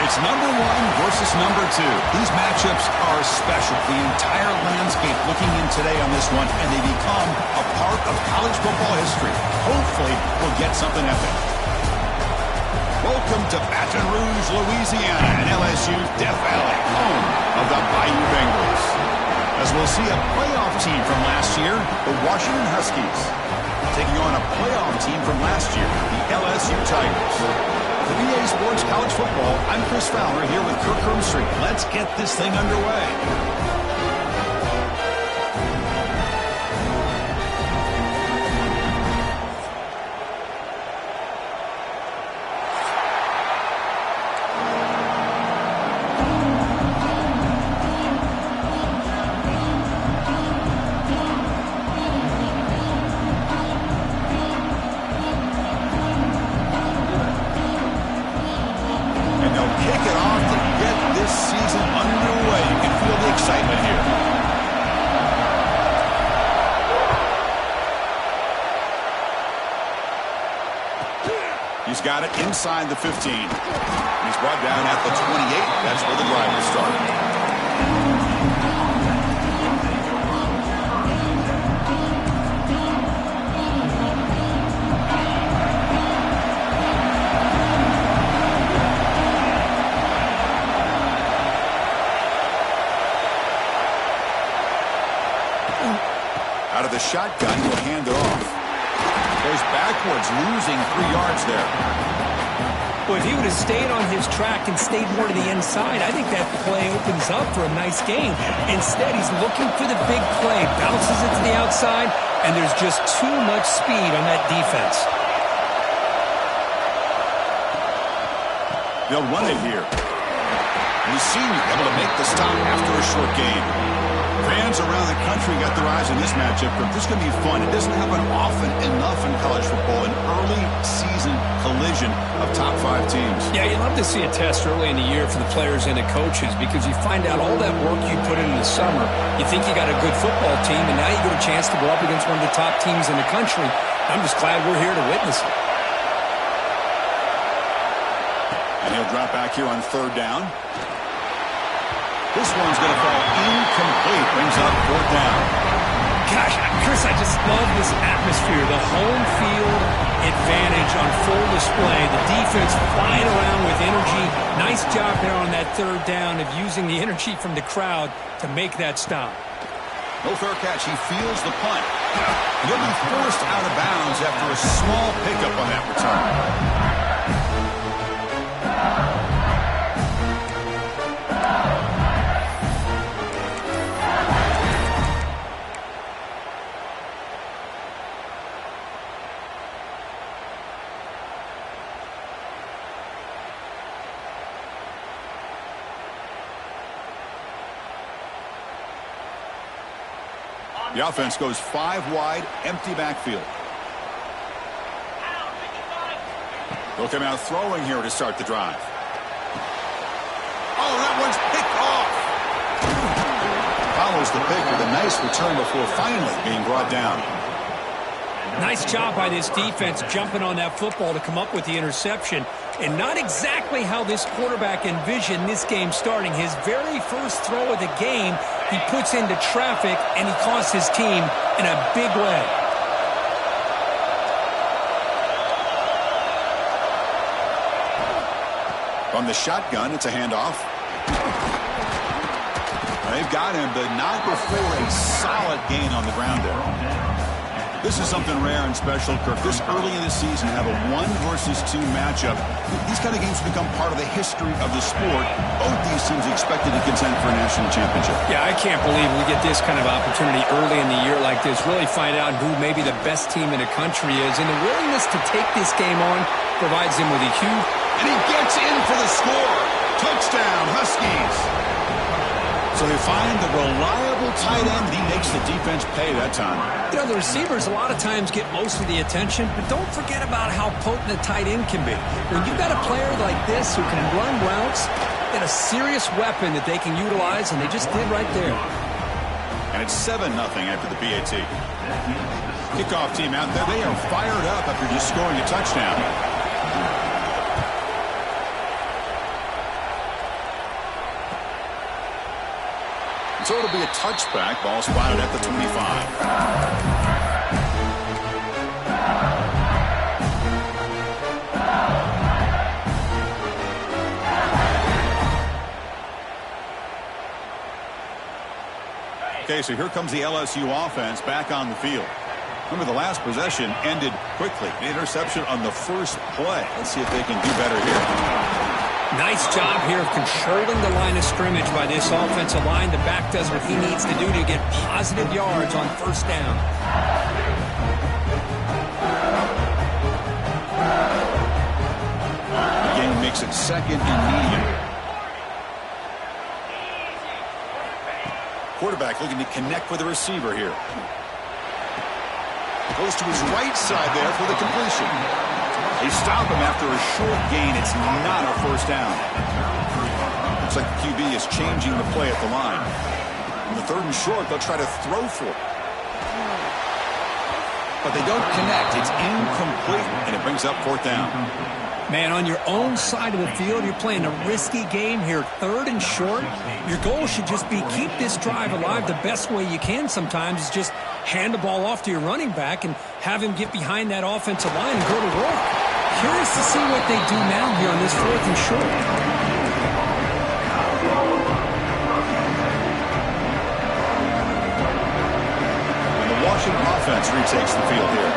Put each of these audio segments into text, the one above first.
It's number one versus number two. These matchups are special. The entire landscape looking in today on this one, and they become a part of college football history. Hopefully, we'll get something epic. Welcome to Baton Rouge, Louisiana, and LSU's Death Valley, home of the Bayou Bengals. As we'll see a playoff team from last year, the Washington Huskies, taking on a playoff team from last year, the LSU Tigers. For EA Sports College Football, I'm Chris Fowler here with Kirk Hermstreet. Let's get this thing underway. He's got it inside the 15. He's brought down at the 28. That's where the drive will start. Out of the shotgun, he'll hand it off. Goes backwards, losing 3 yards there. Well, if he would have stayed on his track and stayed more to the inside, I think that play opens up for a nice game. Instead, he's looking for the big play, bounces it to the outside, and there's just too much speed on that defense. They'll run it here. And the senior able to make the stop after a short gain. Fans around the country got their eyes on this matchup, but this is going to be fun. It doesn't happen often enough in college football, an early season collision of top 5 teams. Yeah, you love to see a test early in the year for the players and the coaches because you find out all that work you put in the summer. You think you got a good football team, and now you get a chance to go up against one of the top teams in the country. I'm just glad we're here to witness it. And he'll drop back here on 3rd down. This one's going to fall incomplete. Brings up 4th down. Gosh, Chris, I just love this atmosphere. The home field advantage on full display. The defense flying around with energy. Nice job there on that 3rd down of using the energy from the crowd to make that stop. No fair catch. He feels the punt. He'll be forced out of bounds after a small pickup on that return. The offense goes 5 wide, empty backfield. They'll come out throwing here to start the drive. Oh, that one's picked off. Follows the pick with a nice return before finally being brought down. Nice job by this defense jumping on that football to come up with the interception. And not exactly how this quarterback envisioned this game starting. His very first throw of the game, he puts into traffic, and he costs his team in a big way. From the shotgun, it's a handoff. They've got him, but not before a solid gain on the ground there. This is something rare and special, Kirk. This early in the season, have a 1 versus 2 matchup. These kind of games become part of the history of the sport. Both these teams expected to contend for a national championship. Yeah, I can't believe we get this kind of opportunity early in the year like this. Really find out who maybe the best team in the country is. And the willingness to take this game on provides him with a huge... And he gets in for the score. Touchdown, Huskies. So they find the reliable tight end. He makes the defense pay that time. You know, the receivers a lot of times get most of the attention, but don't forget about how potent a tight end can be. When you've got a player like this who can run routes, and a serious weapon that they can utilize, and they just did right there. And it's 7-0 after the BAT. Kickoff team out there. They are fired up after just scoring a touchdown. So it'll be a touchback. Ball spotted at the 25. Okay, so here comes the LSU offense back on the field. Remember, the last possession ended quickly. An interception on the first play. Let's see if they can do better here. Nice job here of controlling the line of scrimmage by this offensive line. The back does what he needs to do to get positive yards on first down. The game makes it second and medium. Quarterback looking to connect with the receiver here. Goes to his right side there for the completion. They stop him after a short gain. It's not a first down. Looks like the QB is changing the play at the line. On the 3rd and short, they'll try to throw for it. But they don't connect. It's incomplete, and it brings up 4th down. Man, on your own side of the field, you're playing a risky game here. 3rd and short. Your goal should just be keep this drive alive the best way you can sometimes is just hand the ball off to your running back and have him get behind that offensive line and go to work. Curious to see what they do now here on this 4th and short. The Washington offense retakes the field here.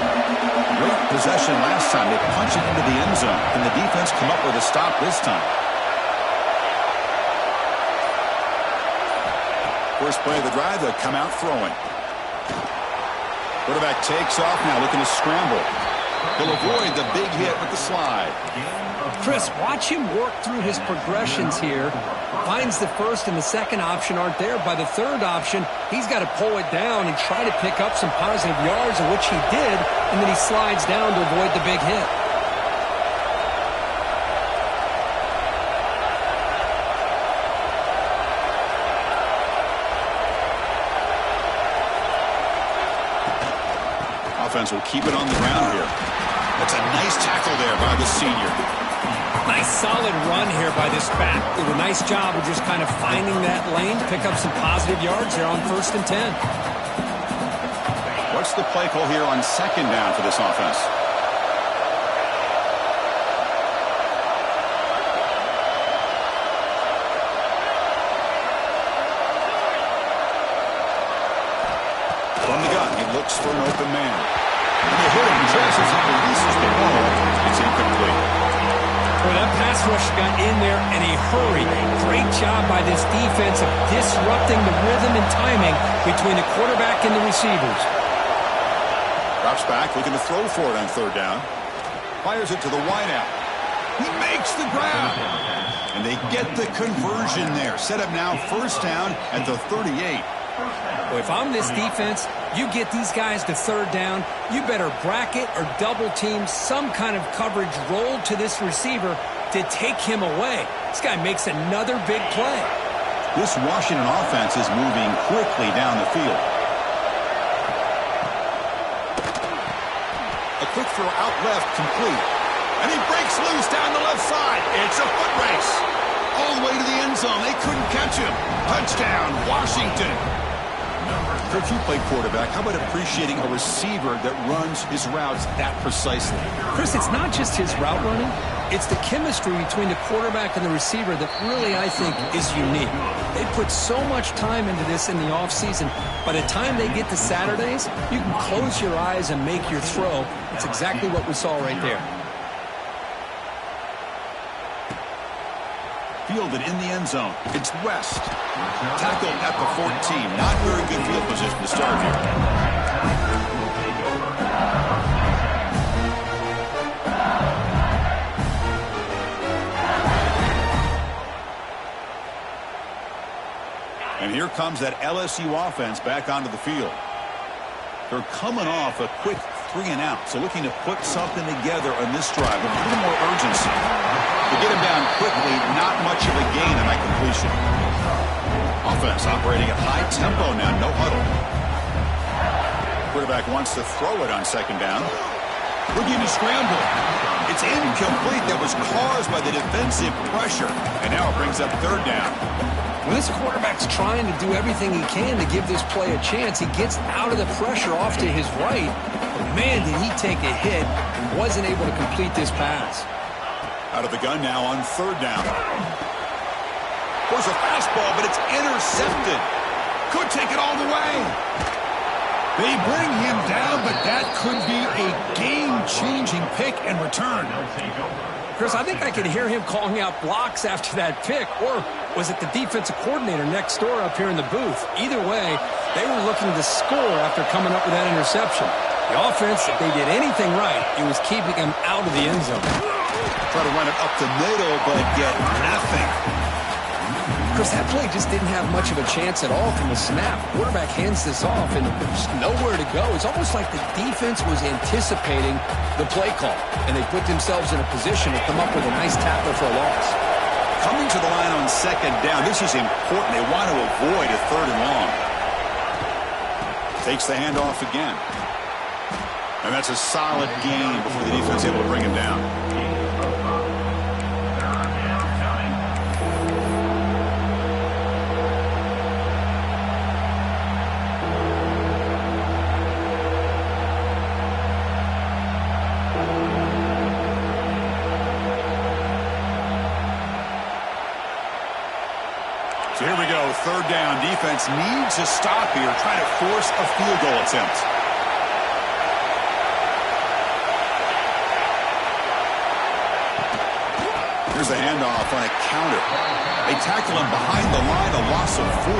Great possession last time. They punch it into the end zone. Can the defense come up with a stop this time? First play of the drive, they'll come out throwing. Quarterback takes off now, looking to scramble. He'll avoid the big hit with the slide. Chris, watch him work through his progressions here. Finds the first and the second option aren't there. By the 3rd option, he's got to pull it down and try to pick up some positive yards, of which he did, and then he slides down to avoid the big hit. Offense will keep it on the ground here. That's a nice tackle there by the senior. Nice solid run here by this back. Did a nice job of just kind of finding that lane to pick up some positive yards here on 1st and 10. What's the play call here on 2nd down for this offense? From the gun, he looks for an open man. And they hit him, traces and releases the ball. It's incomplete. Well, that pass rush got in there in a hurry. Great job by this defense of disrupting the rhythm and timing between the quarterback and the receivers. Drops back, looking to throw for it on 3rd down. Fires it to the wideout. He makes the grab. And they get the conversion there. Set up now 1st down at the 38. Well, if I'm this defense, you get these guys to 3rd down, you better bracket or double team some kind of coverage roll to this receiver to take him away. This guy makes another big play. This Washington offense is moving quickly down the field. A quick throw out left, complete. And he breaks loose down the left side. It's a foot race. All the way to the end zone. They couldn't catch him. Touchdown, Washington. If you play quarterback, how about appreciating a receiver that runs his routes that precisely? Chris, it's not just his route running. It's the chemistry between the quarterback and the receiver that really, I think, is unique. They put so much time into this in the offseason. By the time they get to Saturdays, you can close your eyes and make your throw. It's exactly what we saw right there. Fielded in the end zone. It's West. Tackled at the 14. Not very good field position to start here. And here comes that LSU offense back onto the field. They're coming off a quick 3 and out, so looking to put something together on this drive with a little more urgency. To get him down quickly, not much of a gain on that completion. Offense operating at high tempo now, no huddle. Quarterback wants to throw it on 2nd down. Looking to scramble. It's incomplete. That was caused by the defensive pressure. And now it brings up 3rd down. When this quarterback's trying to do everything he can to give this play a chance, he gets out of the pressure off to his right. But man, did he take a hit and wasn't able to complete this pass. Out of the gun now on third down. There's a fastball, but it's intercepted. Could take it all the way. They bring him down, but that could be a game-changing pick and return. Chris, I think I could hear him calling out blocks after that pick, or was it the defensive coordinator next door up here in the booth? Either way, they were looking to score after coming up with that interception. The offense, if they did anything right, it was keeping him out of the end zone. Try to run it up the middle, but get nothing. Chris, that play just didn't have much of a chance at all from the snap. Quarterback hands this off, and there's nowhere to go. It's almost like the defense was anticipating the play call, and they put themselves in a position to come up with a nice tackle for a loss. Coming to the line on second down, this is important. They want to avoid a third and long. Takes the handoff again. And that's a solid gain before the defense is able to bring him down. So here we go, third down. Defense needs a stop here, trying to force a field goal attempt. Here's the handoff on a counter. They tackle him behind the line, a loss of 4.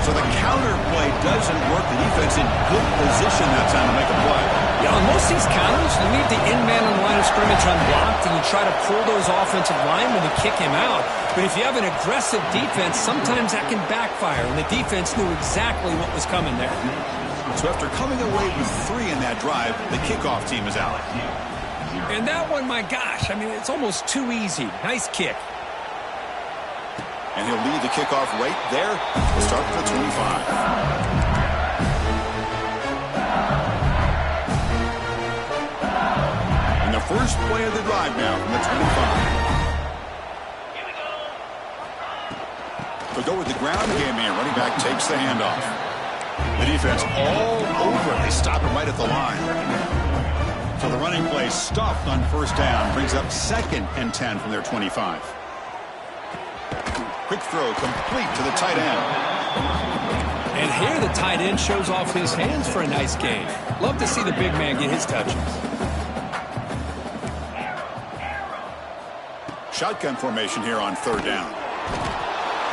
So the counter play doesn't work. The defense in good position that time to make a play. Yeah, on most of these counters, you leave the end man on the line of scrimmage unblocked, and you try to pull those offensive linemen to kick him out. But if you have an aggressive defense, sometimes that can backfire, and the defense knew exactly what was coming there. So after coming away with 3 in that drive, the kickoff team is out. And that one, my gosh, I mean, it's almost too easy. Nice kick. And he'll lead the kickoff right there. We'll start at the 25. And the first play of the drive now from the 25. They'll go with the ground game here. Running back takes the handoff. The defense all over. They stop him right at the line. So the running play stuffed on first down. Brings up 2nd and 10 from their 25. Quick throw complete to the tight end. And here the tight end shows off his hands for a nice gain. Love to see the big man get his touches. Shotgun formation here on third down.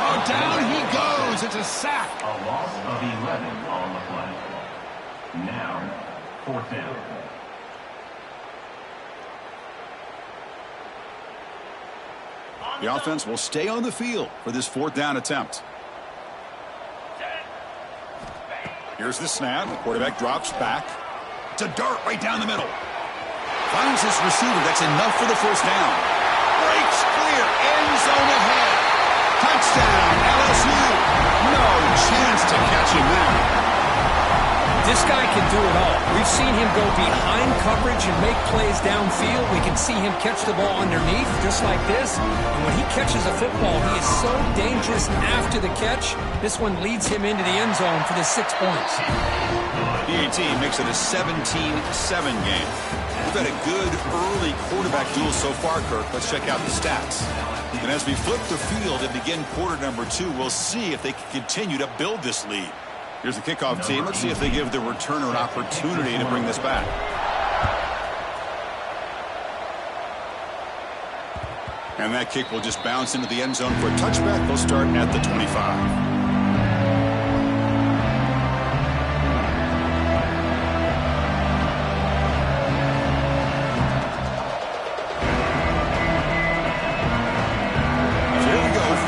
Oh, down he goes. It's a sack. A loss of 11 on the play. Now, 4th down. The offense will stay on the field for this 4th down attempt. Here's the snap. The quarterback drops back. It's a dart right down the middle. Finds his receiver. That's enough for the first down. Breaks clear. End zone ahead. Touchdown, LSU. No chance to catch him there. This guy can do it all. We've seen him go behind coverage and make plays downfield. We can see him catch the ball underneath, just like this. And when he catches a football, he is so dangerous after the catch. This one leads him into the end zone for the 6 points. PAT makes it a 17-7 game. We've had a good early quarterback duel so far, Kirk. Let's check out the stats. And as we flip the field and begin quarter number 2, we'll see if they can continue to build this lead. Here's the kickoff team. Let's see if they give the returner an opportunity to bring this back. And that kick will just bounce into the end zone for a touchback. They'll start at the 25.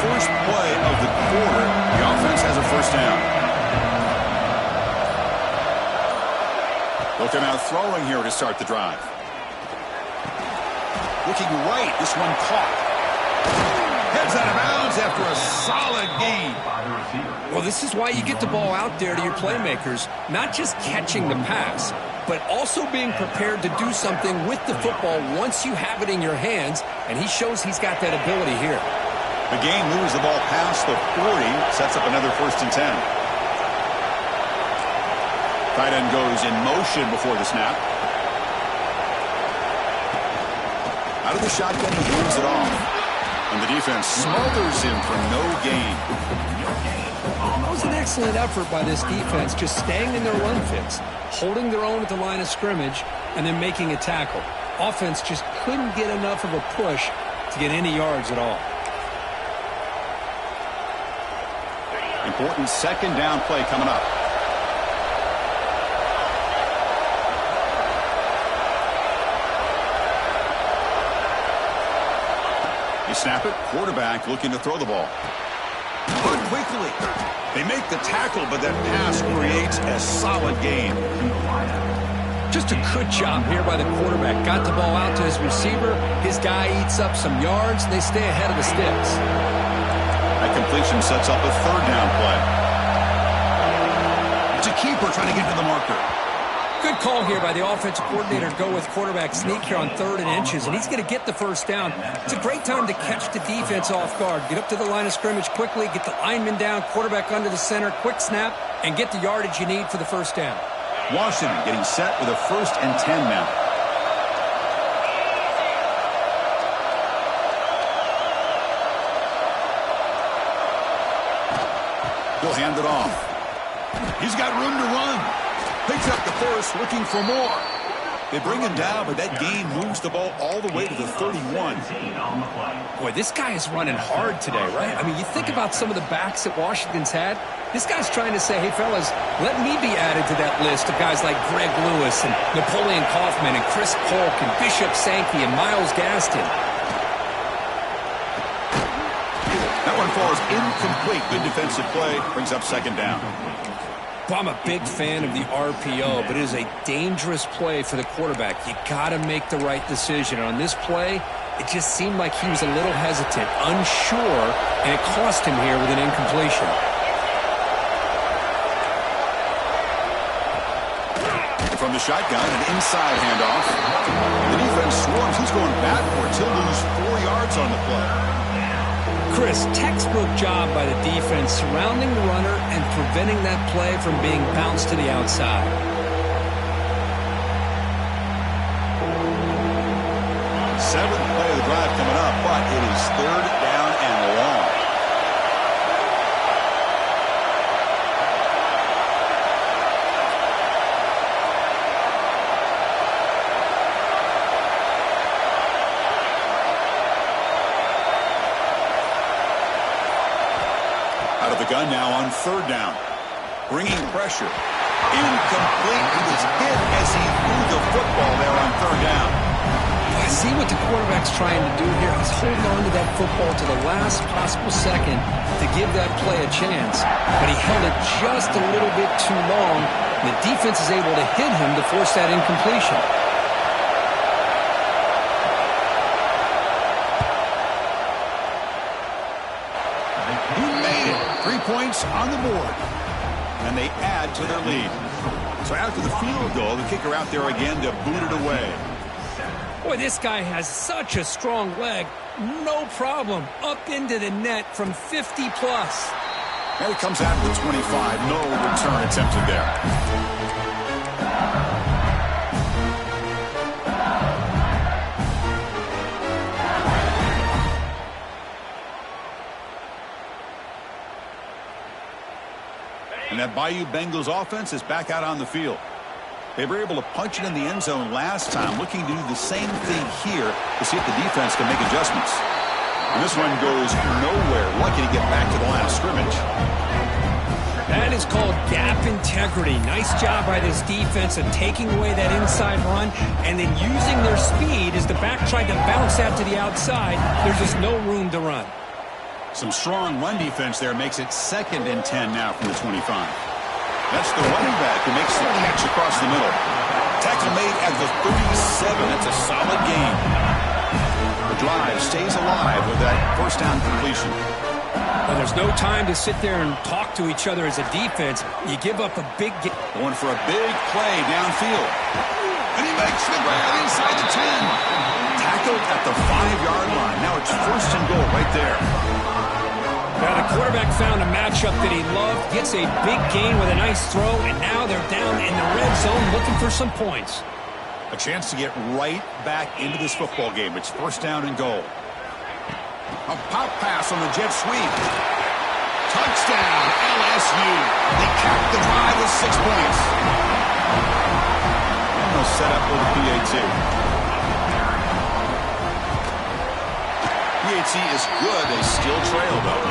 First play of the quarter. The offense has a first down. Looking out throwing here to start the drive. Looking right. This one caught. Heads out of bounds after a solid gain. Well, this is why you get the ball out there to your playmakers. Not just catching the pass, but also being prepared to do something with the football once you have it in your hands. And he shows he's got that ability here. The game moves the ball past the 40, sets up another 1st and 10. Tight end goes in motion before the snap. Out of the shotgun, he moves it off. And the defense smothers him for no gain. That was an excellent effort by this defense, just staying in their run fits, holding their own at the line of scrimmage, and then making a tackle. Offense just couldn't get enough of a push to get any yards at all. Important 2nd down play coming up. You snap it, quarterback looking to throw the ball. Put quickly. They make the tackle, but that pass creates a solid gain. Just a good job here by the quarterback. Got the ball out to his receiver. His guy eats up some yards. They stay ahead of the sticks. That completion sets up a 3rd down play. It's a keeper trying to get to the marker. Good call here by the offensive coordinator to go with quarterback sneak here on 3rd and inches, and he's going to get the 1st down. It's a great time to catch the defense off guard. Get up to the line of scrimmage quickly, get the lineman down, quarterback under the center, quick snap, and get the yardage you need for the 1st down. Washington getting set with a 1st and 10 now. He'll hand it off. He's got room to run. Picks up the 1st, looking for more. They bring him down, but that gain moves the ball all the way to the 31. Boy, this guy is running hard today, right? I mean, you think about some of the backs that Washington's had. This guy's trying to say, hey, fellas, let me be added to that list of guys like Greg Lewis and Napoleon Kaufman and Chris Polk and Bishop Sankey and Myles Gaston. That one falls incomplete. Good defensive play. Brings up 2nd down. Well, I'm a big fan of the RPO, but it is a dangerous play for the quarterback. You got to make the right decision. And on this play, it just seemed like he was a little hesitant, unsure, and it cost him here with an incompletion. From the shotgun, an inside handoff. The defense swarms. He's going backwards. He'll lose 4 yards on the play. Chris, textbook job by the defense surrounding the runner and preventing that play from being bounced to the outside. Seventh play of the drive coming up, but it is 3rd down and long. Out of the gun now on 3rd down. Bringing pressure. Incomplete. He was hit as he threw the football there on 3rd down. I see what the quarterback's trying to do here. He's holding on to that football to the last possible second to give that play a chance. But he held it just a little bit too long. And the defense is able to hit him to force that incompletion. He made it. 3 points on the board. And they add to their lead. So after the field goal, the kicker out there again to boot it away. Boy, this guy has such a strong leg. No problem. Up into the net from 50 plus. And it comes out to the 25. No return attempted there. And that Bayou Bengals offense is back out on the field. They were able to punch it in the end zone last time, looking to do the same thing here to see if the defense can make adjustments. And this one goes nowhere. Lucky to get back to the line of scrimmage. That is called gap integrity. Nice job by this defense of taking away that inside run and then using their speed as the back tried to bounce that to the outside. There's just no room to run. Some strong run defense there makes it 2nd and 10 now from the 25. That's the running back who makes the catch across the middle. Tackle made at the 37. That's a solid gain. The drive stays alive with that 1st down completion. Well, there's no time to sit there and talk to each other as a defense. You give up a big game. Going for a big play downfield. And he makes the grab inside the 10. Tackled at the 5-yard line. Now it's 1st and goal right there. Now the quarterback found a matchup that he loved, gets a big gain with a nice throw, and now they're down in the red zone looking for some points. A chance to get right back into this football game. It's first down and goal. A pop pass on the jet sweep. Touchdown, LSU. They capped the drive with 6 points. Almost set up for the PAT. PAT is good. They still trail, though.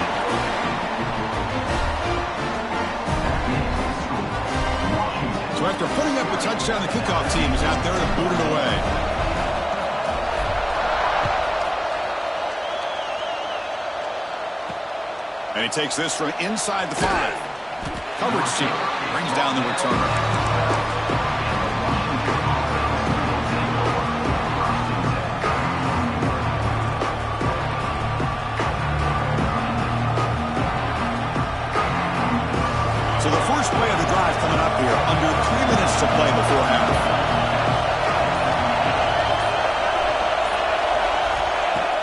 So after putting up a touchdown, the kickoff team is out there to boot it away. And he takes this from inside the 5. Coverage team brings down the returner. So the first play of the drive coming up here, under 3 minutes to play before half.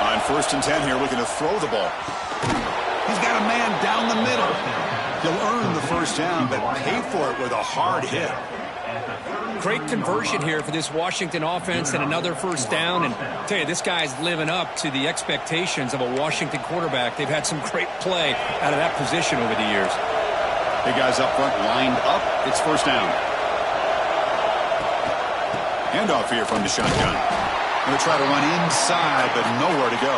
On 1st and 10 here, looking to throw the ball. He's got a man down the middle. He'll earn the first down, but pay for it with a hard hit. Great conversion here for this Washington offense and another first down. And I tell you, this guy's living up to the expectations of a Washington quarterback. They've had some great play out of that position over the years. Big guys up front lined up. It's first down. Handoff here from the shotgun. Going to try to run inside, but nowhere to go.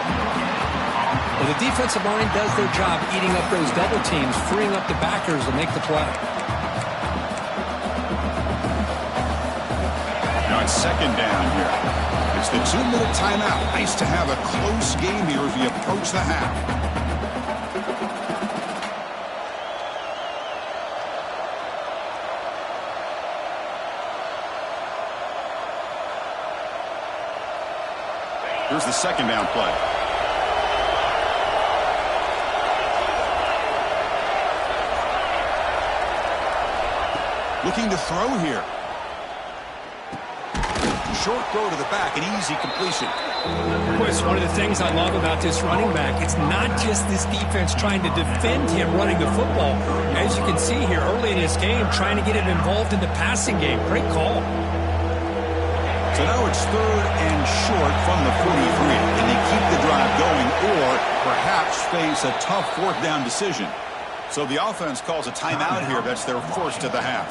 Well, the defensive line does their job eating up those double teams, freeing up the backers to make the play. Now it's second down here. It's the 2-minute timeout. Nice to have a close game here as we approach the half. Here's the second down play. Looking to throw here. Short throw to the back, an easy completion. Boy, it's one of the things I love about this running back. It's not just this defense trying to defend him running the football. As you can see here early in his game, trying to get him involved in the passing game. Great call. So now it's 3rd and short from the 43. Can they keep the drive going or perhaps face a tough 4th down decision? So the offense calls a timeout here. That's their first of the half.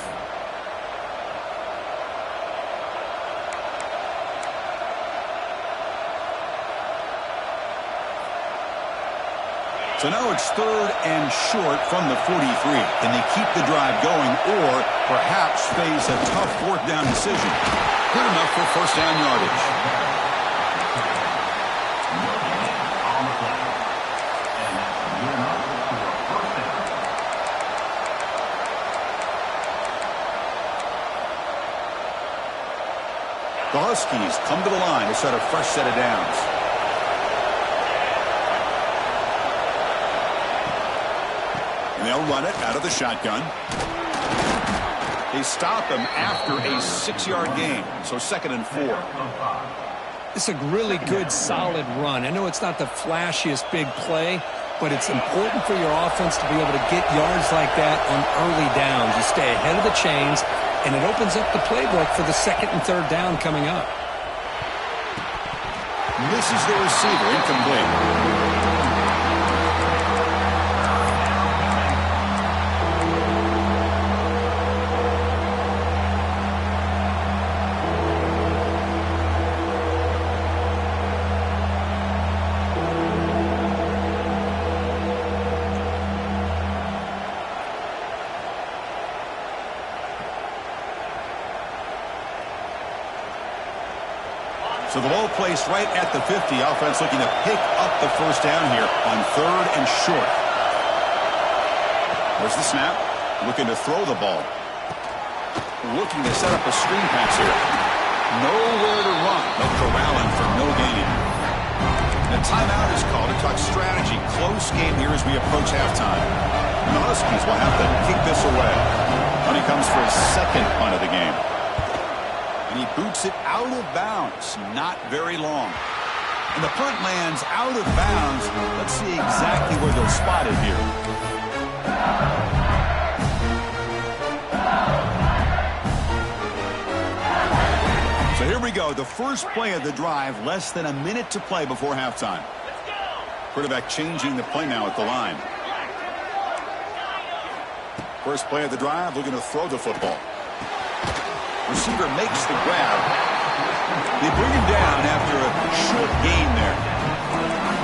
So now it's 3rd and short from the 43. Can they keep the drive going or perhaps face a tough 4th down decision? Good enough for first down yardage. The Huskies come to the line to set a fresh set of downs. And they'll run it out of the shotgun. They stop him after a 6-yard gain, so 2nd and 4. It's a really good, solid run. I know it's not the flashiest big play, but it's important for your offense to be able to get yards like that on early downs. You stay ahead of the chains, and it opens up the playbook for the 2nd and 3rd down coming up. Misses the receiver, incomplete. So the ball placed right at the 50. Offense looking to pick up the first down here on 3rd and short. There's the snap. Looking to throw the ball. Looking to set up a screen pass here. Nowhere to run. They'll corral him for no gain. The timeout is called to talk strategy. Close game here as we approach halftime. And the Huskies will have to kick this away. When he comes for his 2nd punt of the game. And he boots it out of bounds. Not very long. And the punt lands out of bounds. Let's see exactly where they'll spot it here. So here we go, the first play of the drive, less than a minute to play before halftime. Quarterback changing the play now at the line. First play of the drive, looking to throw the football. Receiver makes the grab. They bring him down after a short gain there.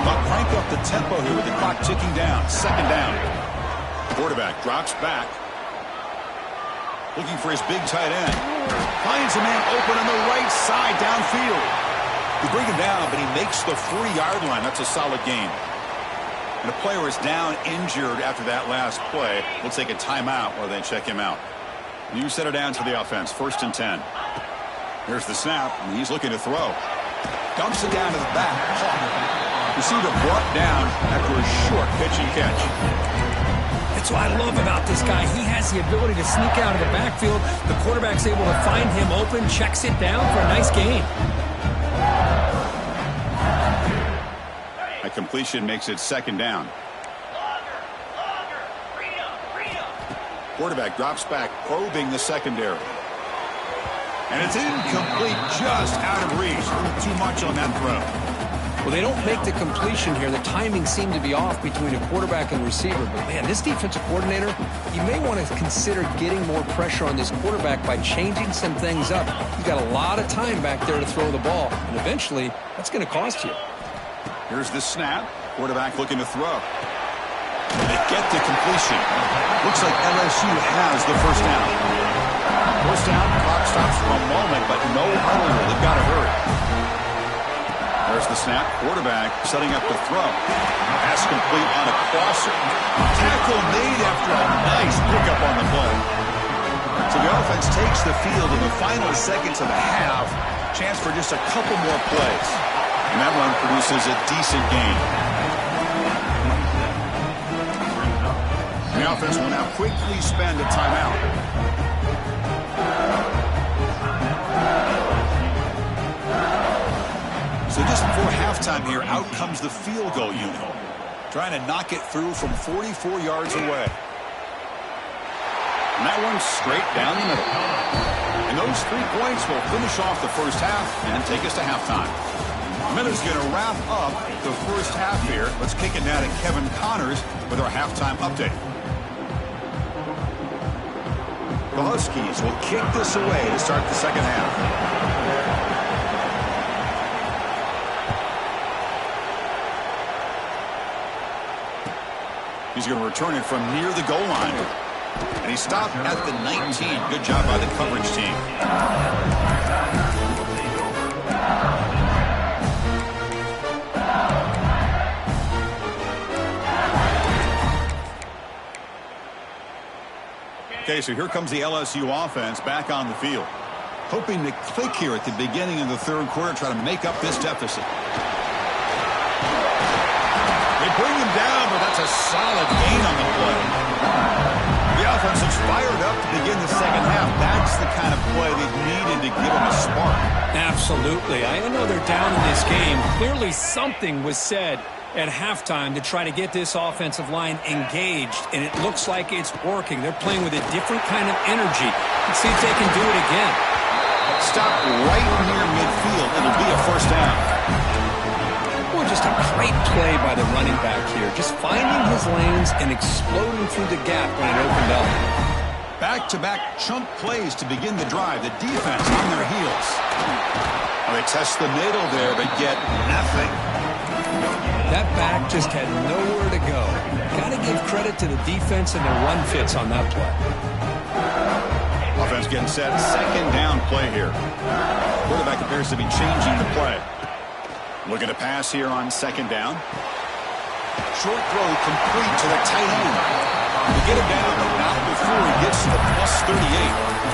But crank up the tempo here with the clock ticking down. Second down. Quarterback drops back. Looking for his big tight end. Finds a man open on the right side downfield. They bring him down, but he makes the 3-yard line. That's a solid gain. And the player is down injured after that last play. We'll take a timeout while they check him out. New center down to the offense. 1st and 10. Here's the snap, and he's looking to throw. Dumps it down to the back. Receiver brought down after a short pitch and catch. That's what I love about this guy. He has the ability to sneak out of the backfield. The quarterback's able to find him open, checks it down for a nice gain. A completion makes it 2nd down. Quarterback drops back, probing the secondary. And it's incomplete, just out of reach. Too much on that throw. Well, they don't make the completion here. The timing seemed to be off between a quarterback and receiver. But, man, this defensive coordinator, you may want to consider getting more pressure on this quarterback by changing some things up. He's got a lot of time back there to throw the ball. And eventually, that's going to cost you. Here's the snap. Quarterback looking to throw. They get the completion. Looks like LSU has the first down. First down, clock stops for a moment, but no earlier. They've got to hurry. There's the snap. Quarterback setting up the throw. Pass complete on a crosser. Tackle made after a nice pickup on the play. So the offense takes the field in the final seconds of the half. Chance for just a couple more plays. And that one produces a decent gain. The offense will now quickly spend a timeout. So just before halftime here, out comes the field goal unit. Trying to knock it through from 44 yards away. And that one's straight down the middle. And those 3 points will finish off the first half and take us to halftime. Miller's going to wrap up the first half here. Let's kick it now to Kevin Connors with our halftime update. The Huskies will kick this away to start the second half. He's going to return it from near the goal line. And he stopped at the 19. Good job by the coverage team. Okay, so here comes the LSU offense back on the field. Hoping to click here at the beginning of the third quarter, try to make up this deficit. They bring him down, but that's a solid gain on the play. The offense is fired up to begin the second half. That's the kind of play they've needed to give them a spark. Absolutely. I know they're down in this game. Clearly something was said at halftime to try to get this offensive line engaged, and it looks like it's working. They're playing with a different kind of energy. Let's see if they can do it again. Stop right near midfield. It'll be a first down. Boy, just a great play by the running back here. Just finding his lanes and exploding through the gap when it opened up. Back-to-back chunk plays to begin the drive. The defense on their heels. Well, they test the middle there, but get nothing. That back just had nowhere to go. Got to give credit to the defense and their run fits on that play. Offense getting set. Second down play here. Quarterback appears to be changing the play. Looking to pass here on second down. Short throw complete to the tight end. To get him down, but not before he gets to the +38.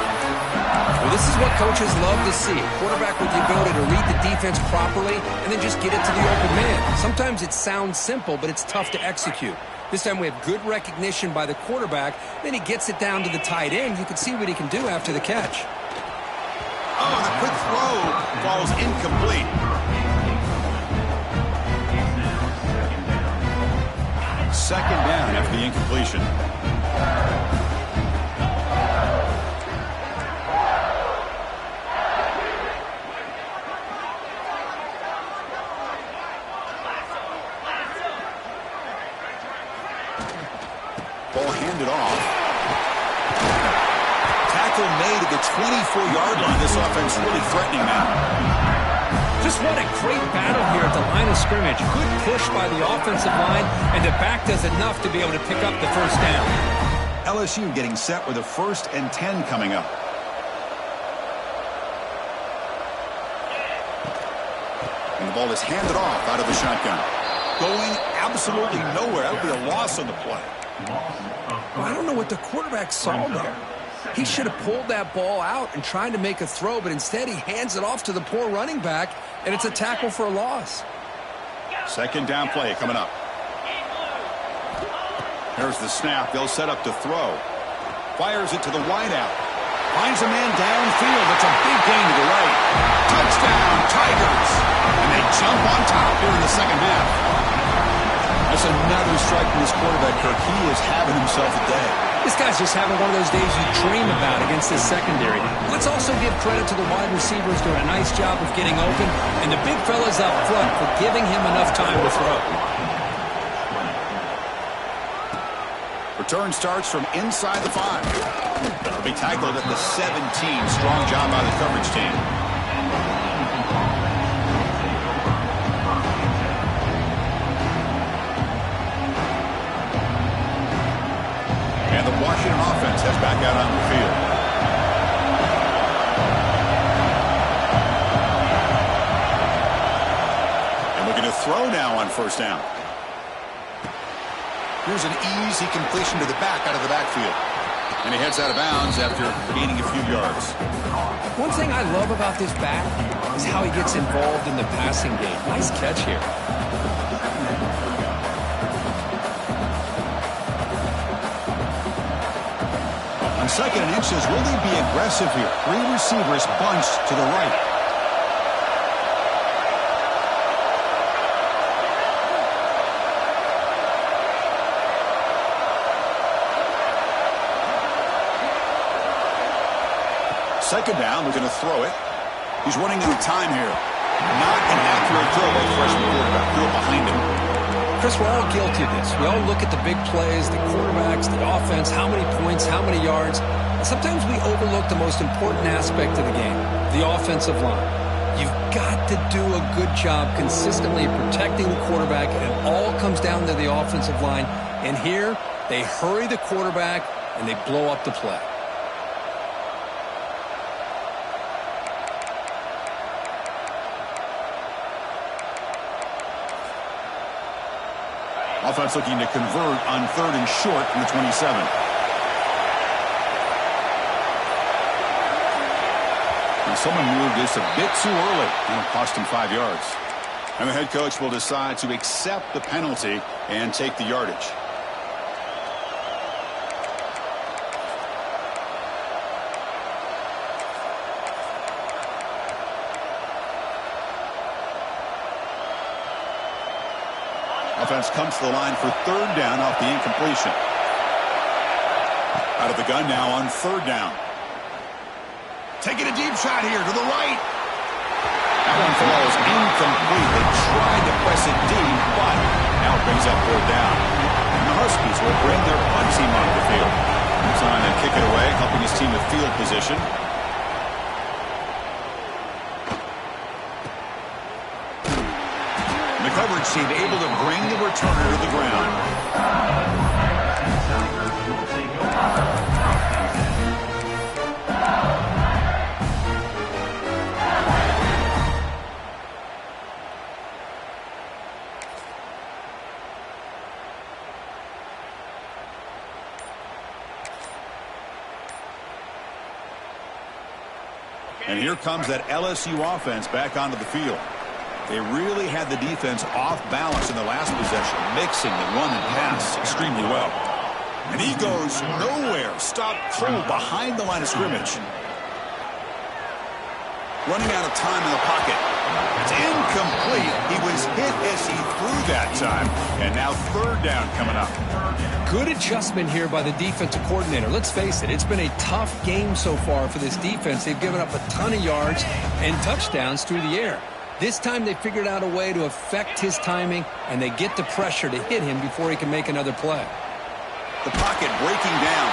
Well, this is what coaches love to see. A quarterback with the ability to read the defense properly and then just get it to the open man. Sometimes it sounds simple, but it's tough to execute. This time we have good recognition by the quarterback. Then he gets it down to the tight end. You can see what he can do after the catch. Oh, the quick throw falls incomplete. second down after the incompletion. Ball handed off. Tackle made at the 24-yard line. This offense really threatening now. Just what a great battle here at the line of scrimmage. Good push by the offensive line, and the back does enough to be able to pick up the first down. LSU getting set with a 1st and 10 coming up. And the ball is handed off out of the shotgun. Going absolutely nowhere. That would be a loss on the play. Well, I don't know what the quarterback saw there. He should have pulled that ball out and tried to make a throw, but instead he hands it off to the poor running back, and it's a tackle for a loss. Second down play coming up. Here's the snap. They'll set up to throw. Fires it to the wideout. Finds a man downfield. That's a big gain to the right. Touchdown, Tigers. And they jump on top here in the second half. That's another strike from this quarterback, Kirk. He is having himself a day. This guy's just having one of those days you dream about against this secondary. Let's also give credit to the wide receivers doing a nice job of getting open, and the big fellas up front for giving him enough time to throw. Return starts from inside the 5. It'll be tackled at the 17. Strong job by the coverage team. And the Washington offense heads back out on the field. And looking to throw now on first down. Here's an easy completion to the back out of the backfield. And he heads out of bounds after gaining a few yards. One thing I love about this back is how he gets involved in the passing game. Nice catch here. On 2nd and inches, will they be aggressive here? 3 receivers bunched to the right. Second down, they're going to throw it. He's running out of time here. Not an accurate throw by the freshman quarterback. Threw it behind him. Chris, we're all guilty of this. We all look at the big plays, the quarterbacks, the offense, how many points, how many yards. And sometimes we overlook the most important aspect of the game, the offensive line. You've got to do a good job consistently protecting the quarterback, and it all comes down to the offensive line. And here, they hurry the quarterback, and they blow up the play. Offense looking to convert on 3rd and short from the 27. And someone moved this a bit too early. It'll cost him 5 yards. And the head coach will decide to accept the penalty and take the yardage. Offense comes to the line for 3rd down off the incompletion. Out of the gun now on 3rd down. Taking a deep shot here to the right. That one falls incomplete. They tried to press it deep, but now it brings up 4th down. And the Huskies will bring their punt team onto the field. Moves on and kick it away, helping his team with field position. The coverage team able to bring the returner to the ground. And here comes that LSU offense back onto the field. They really had the defense off balance in the last possession, mixing the run and pass extremely well. And he goes nowhere. Stopped cold behind the line of scrimmage. Running out of time in the pocket. It's incomplete. He was hit as he threw that time. And now third down coming up. Good adjustment here by the defensive coordinator. Let's face it, it's been a tough game so far for this defense. They've given up a ton of yards and touchdowns through the air. This time they figured out a way to affect his timing, and they get the pressure to hit him before he can make another play. The pocket breaking down.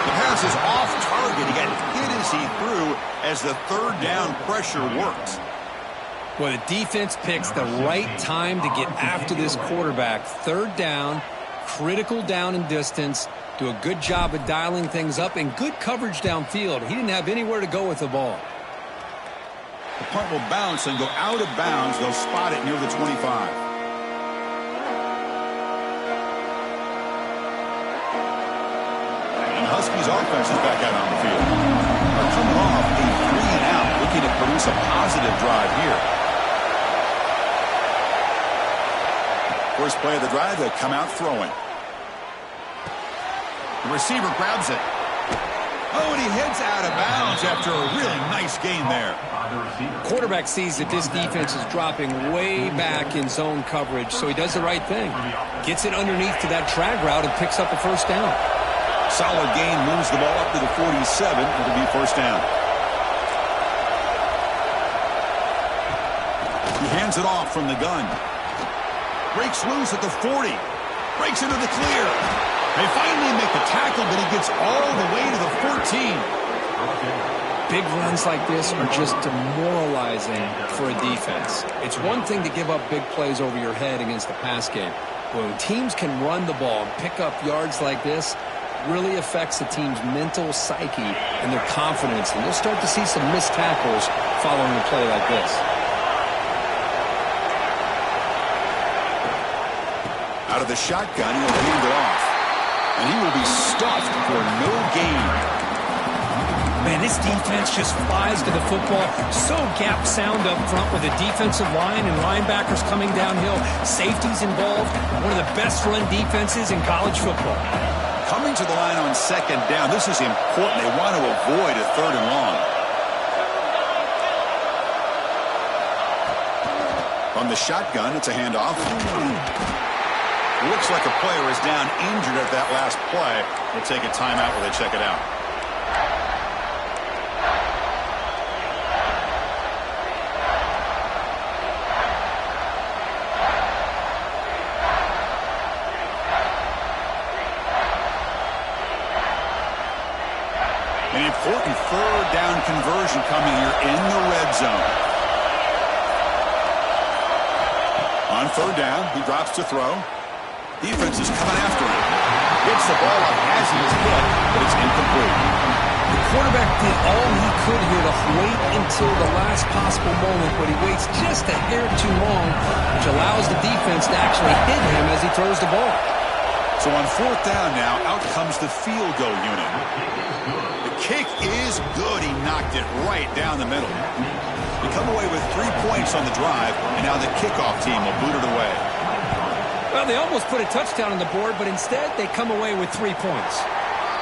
The pass is off target. He got hit as he threw as the third down pressure worked. Well, the defense picks the right time to get after this quarterback. Third down, critical down and distance. Do a good job of dialing things up and good coverage downfield. He didn't have anywhere to go with the ball. The punt will bounce and go out of bounds. They'll spot it near the 25. Huskies offense is back out on the field. They're coming off a 3-and-out, looking to produce a positive drive here. First play of the drive, they come out throwing. The receiver grabs it. Oh, and he heads out of bounds after a really nice gain there. Quarterback sees that this defense is dropping way back in zone coverage, so he does the right thing. Gets it underneath to that drag route and picks up a first down. Solid gain, moves the ball up to the 47. It'll be first down. He hands it off from the gun. Breaks loose at the 40. Breaks into the clear. They finally make the tackle, but he gets all the way to the 14. Big runs like this are just demoralizing for a defense. It's one thing to give up big plays over your head against the pass game. When teams can run the ball and pick up yards like this, really affects the team's mental psyche and their confidence. And you'll start to see some missed tackles following a play like this. Out of the shotgun, he'll hand it off. And he will be stuffed for no gain. Man, this defense just flies to the football. So gap sound up front with the defensive line and linebackers coming downhill. Safeties involved. One of the best run defenses in college football. Coming to the line on second down. This is important. They want to avoid a third and long. From the shotgun, it's a handoff. Looks like a player is down injured at that last play. We'll take a timeout while they check it out. An important third down conversion coming here in the red zone. On third down, he drops to throw. Defense is coming after him. Gets the ball up as he is hit, but it's incomplete. The quarterback did all he could here to wait until the last possible moment, but he waits just a hair too long, which allows the defense to actually hit him as he throws the ball. So on fourth down now, out comes the field goal unit. The kick is good. He knocked it right down the middle. They come away with 3 points on the drive, and now the kickoff team will boot it away. Well, they almost put a touchdown on the board, but instead they come away with 3 points.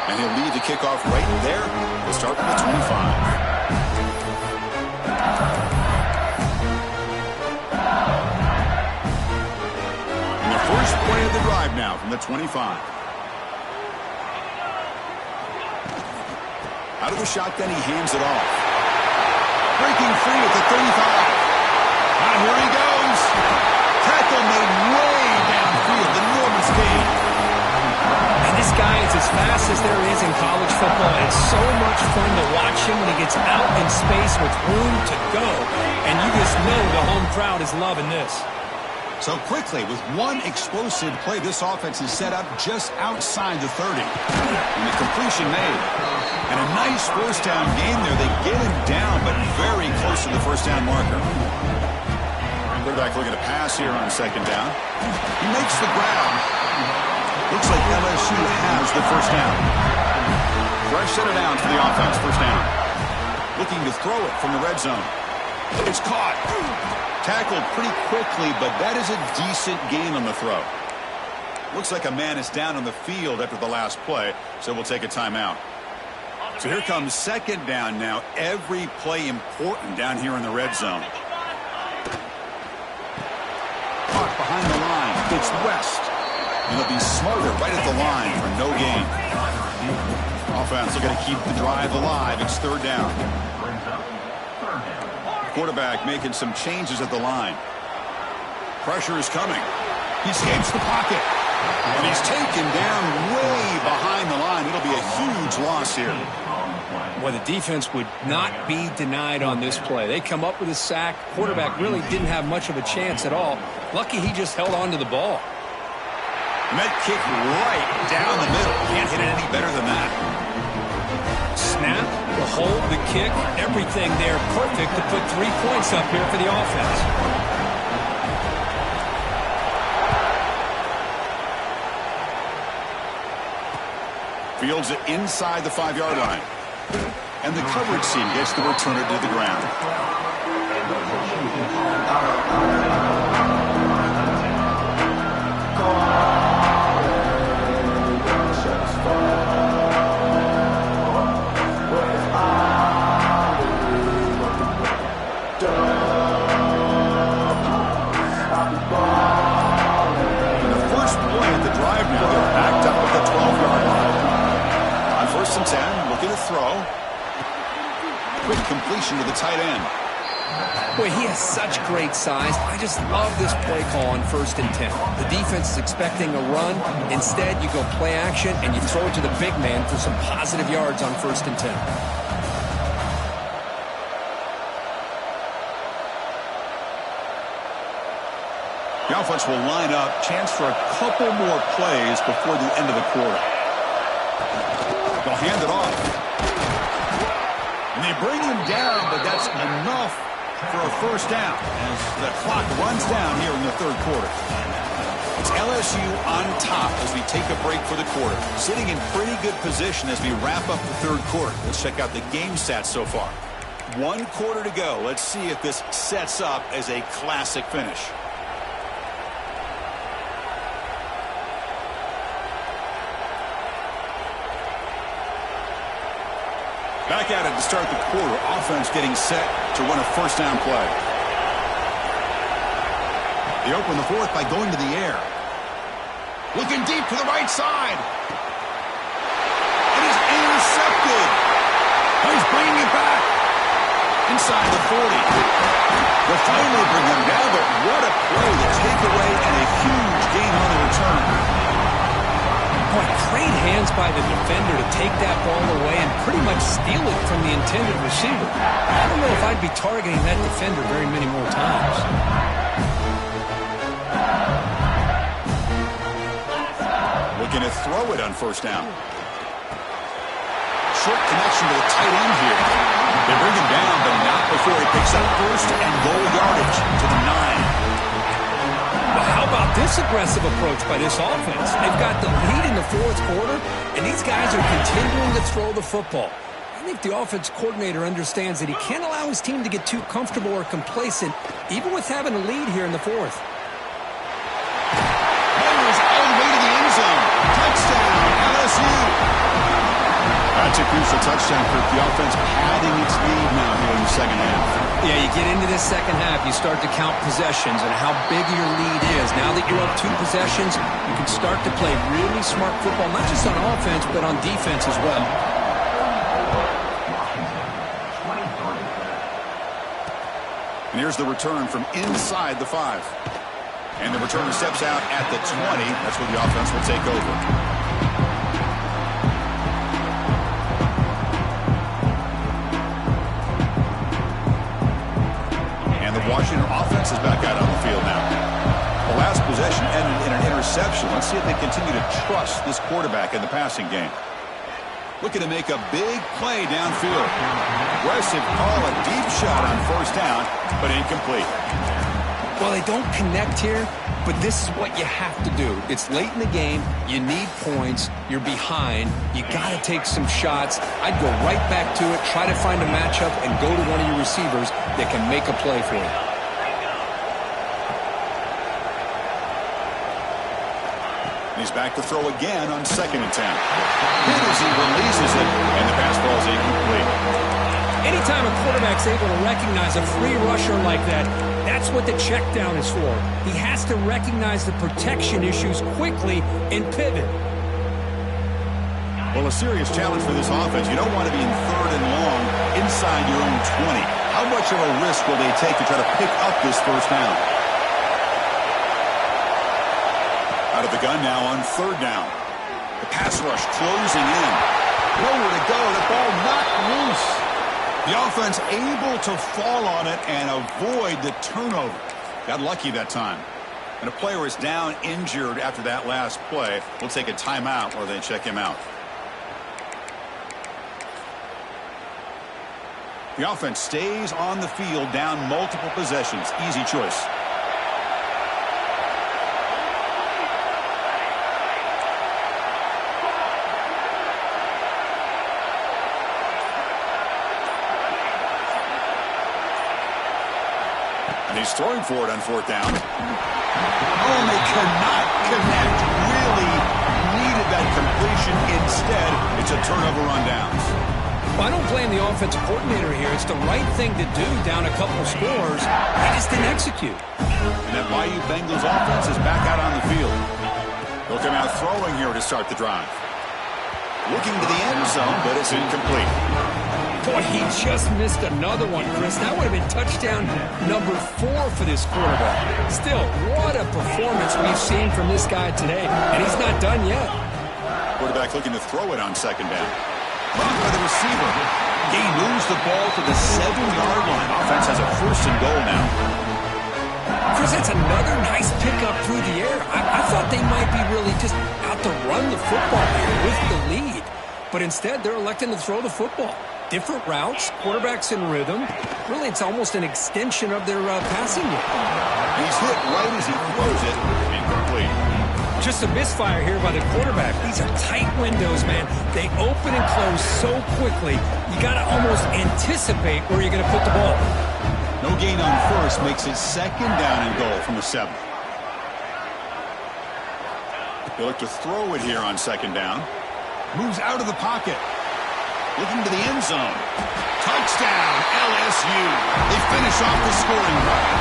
And he'll lead the kickoff right there. We'll start with the 25. And the first play of the drive now from the 25. Out of the shotgun, he hands it off. Breaking free at the 35. And here he goes. Tackle made way downfield. Enormous gain. And this guy is as fast as there is in college football. It's so much fun to watch him when he gets out in space with room to go. And you just know the home crowd is loving this. So quickly, with one explosive play, this offense is set up just outside the 30. And the completion made. And a nice first down game there. They get him down, but very close to the first down marker. Quarterback looking to pass here on second down. He makes the grab. Looks like LSU has the first down. Fresh set of downs for the offense, first down. Looking to throw it from the red zone. It's caught. Tackled pretty quickly, but that is a decent gain on the throw. Looks like a man is down on the field after the last play, so we'll take a timeout. So here comes second down now. Every play important down here in the red zone. It's West. And they'll be smarter right at the line for no gain. Offense looking to keep the drive alive. It's third down. Quarterback making some changes at the line. Pressure is coming. He escapes the pocket. And he's taken down way behind the line. It'll be a huge loss here. Well, the defense would not be denied on this play. They come up with a sack. Quarterback really didn't have much of a chance at all. Lucky he just held on to the ball. And that kick right down the middle. Can't hit it any better than that. Snap, the hold, the kick, everything there perfect to put 3 points up here for the offense. Fields it inside the 5-yard line. And the coverage team gets the returner to the ground. And the first play of the drive now, they're backed up at the 12-yard line. On 1st and 10, looking to throw. Quick completion to the tight end. Boy, he has such great size. I just love this play call on 1st and 10. The defense is expecting a run. Instead, you go play action and you throw it to the big man for some positive yards on 1st and 10. The offense will line up. Chance for a couple more plays before the end of the quarter. They'll hand it off. And they bring him down, but that's enough for a first down as the clock runs down here in the third quarter. It's LSU on top as we take a break for the quarter. Sitting in pretty good position as we wrap up the third quarter. Let's check out the game stats so far. 1 quarter to go. Let's see if this sets up as a classic finish. Back at it to start the quarter. Offense getting set to run a first down play. They open the fourth by going to the air. Looking deep to the right side. It is intercepted. Oh, he's bringing it back. Inside the 40. They'll finally bring him down, but what a play. The takeaway and a huge gain on the return. Boy, great hands by the defender to take that ball away and pretty much steal it from the intended receiver. I don't know if I'd be targeting that defender very many more times. Looking to throw it on first down. Short connection to the tight end here. They bring him down, but not before he picks up first and goal yardage to the 9. Well, how about this aggressive approach by this offense? They've got the lead in the fourth quarter, and these guys are continuing to throw the football. I think the offense coordinator understands that he can't allow his team to get too comfortable or complacent, even with having a lead here in the fourth. Runners all the way to the end zone. Touchdown, LSU. That's a crucial touchdown for the offense padding its lead now here in the second half. Yeah, you get into this second half, you start to count possessions and how big your lead is. Now that you're up 2 possessions, you can start to play really smart football, not just on offense, but on defense as well. And here's the return from inside the 5. And the returner steps out at the 20. That's where the offense will take over. Washington offense is back out on the field now. The last possession ended in an interception. Let's see if they continue to trust this quarterback in the passing game. Looking to make a big play downfield. Aggressive call, a deep shot on first down, but incomplete. Well, they don't connect here, but this is what you have to do. It's late in the game. You need points. You're behind. You got to take some shots. I'd go right back to it, try to find a matchup, and go to one of your receivers that can make a play for you. He's back to throw again on 2nd and 10. Hit as he releases it, and the pass ball is incomplete. Anytime a quarterback's able to recognize a free rusher like that, That's what the check down is for. He has to recognize the protection issues quickly and pivot. Well, a serious challenge for this offense. You don't want to be in 3rd and long inside your own 20. How much of a risk will they take to try to pick up this first down? Out of the gun now on 3rd down. The pass rush closing in. Nowhere to go. The ball knocked loose. The offense able to fall on it and avoid the turnover. Got lucky that time. And a player is down injured after that last play. We'll take a timeout or they check him out. The offense stays on the field, down multiple possessions. Easy choice. And he's throwing for it on 4th down. Oh, and they cannot connect. Really needed that completion. Instead, it's a turnover on downs. Well, I don't blame the offensive coordinator here. It's the right thing to do down a couple scores. They just didn't execute. And that Bayou Bengals offense is back out on the field. They'll come out throwing here to start the drive. Looking to the end zone, but it's incomplete. Boy, he just missed another one, Chris. That would have been touchdown number 4 for this quarterback. Still, what a performance we've seen from this guy today. And he's not done yet. Quarterback looking to throw it on 2nd down. Caught by the receiver. He moves the ball to the 7-yard line. Offense has a 1st and goal now. Chris, that's another nice pickup through the air. I thought they might be really just out to run the football here with the lead. But instead, they're electing to throw the football. Different routes, quarterbacks in rhythm. Really, it's almost an extension of their passing game. He's hit right as he throws it. Incomplete. Just a misfire here by the quarterback. These are tight windows, man. They open and close so quickly, you got to almost anticipate where you're going to put the ball. No gain on 1st makes it 2nd down and goal from the 7th. They look to throw it here on 2nd down. Moves out of the pocket. Looking to the end zone. Touchdown, LSU. They finish off the scoring drive.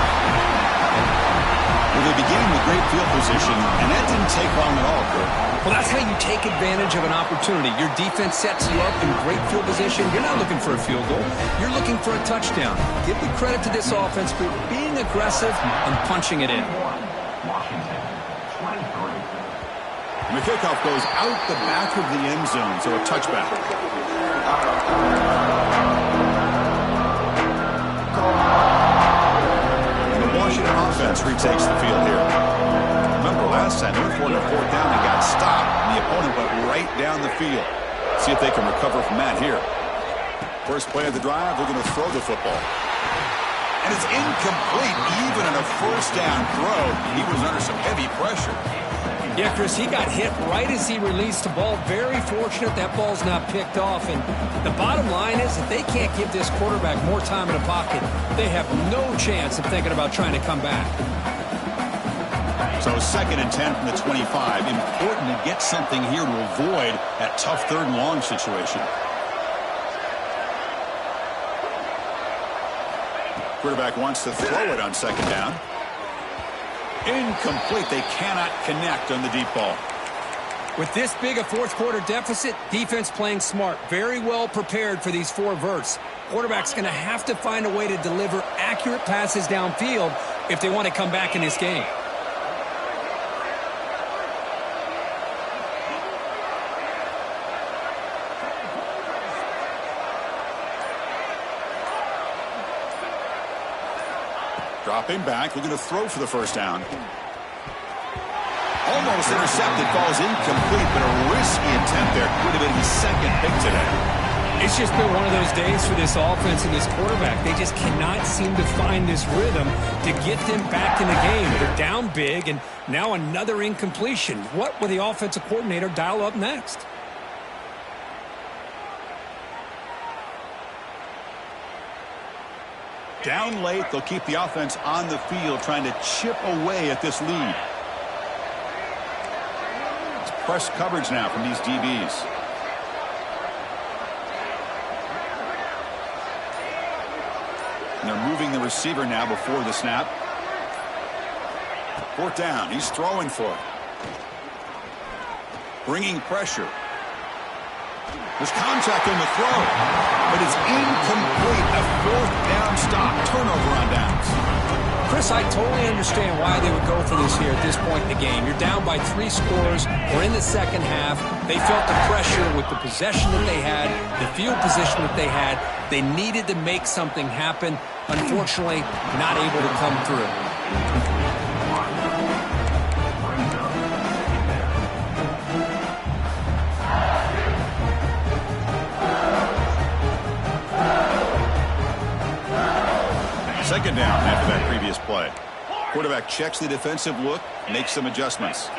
Well, they began with great field position, and that didn't take long at all, Kurt. Well, that's how you take advantage of an opportunity. Your defense sets you up in great field position. You're not looking for a field goal. You're looking for a touchdown. Give the credit to this offense for being aggressive and punching it in. Washington, 23. And the kickoff goes out the back of the end zone, so a touchback. And the Washington offense retakes the field here. Remember last time, they were on 4th down and got stopped, and the opponent went right down the field. See if they can recover from that here. First play of the drive, they're going to throw the football. And it's incomplete, even in a 1st down throw. He was under some heavy pressure. Yeah, Chris, he got hit right as he released the ball. Very fortunate that ball's not picked off. And the bottom line is that they can't give this quarterback more time in the pocket. They have no chance of thinking about trying to come back. So 2nd and 10 from the 25. Important to get something here to avoid that tough 3rd and long situation. Quarterback wants to throw it on 2nd down. Incomplete. They cannot connect on the deep ball. With this big a 4th quarter deficit, defense playing smart. Very well prepared for these 4 verts. Quarterback's going to have to find a way to deliver accurate passes downfield if they want to come back in this game. Dropping back, looking to throw for the 1st down. Almost intercepted, falls incomplete, but a risky attempt there. Could have been his 2nd pick today. It's just been one of those days for this offense and this quarterback. They just cannot seem to find this rhythm to get them back in the game. They're down big, and now another incompletion. What will the offensive coordinator dial up next? Down late, they'll keep the offense on the field, trying to chip away at this lead. It's press coverage now from these DBs. And they're moving the receiver now before the snap. Fourth down. He's throwing for it. Bringing pressure. There's contact on the throw, but it's incomplete. A fourth down stop. Turnover on downs. Chris, I totally understand why they would go for this here at this point in the game. You're down by 3 scores. We're in the second half. They felt the pressure with the possession that they had, the field position that they had. They needed to make something happen. Unfortunately, not able to come through. Second down after that previous play. Quarterback checks the defensive look, makes some adjustments.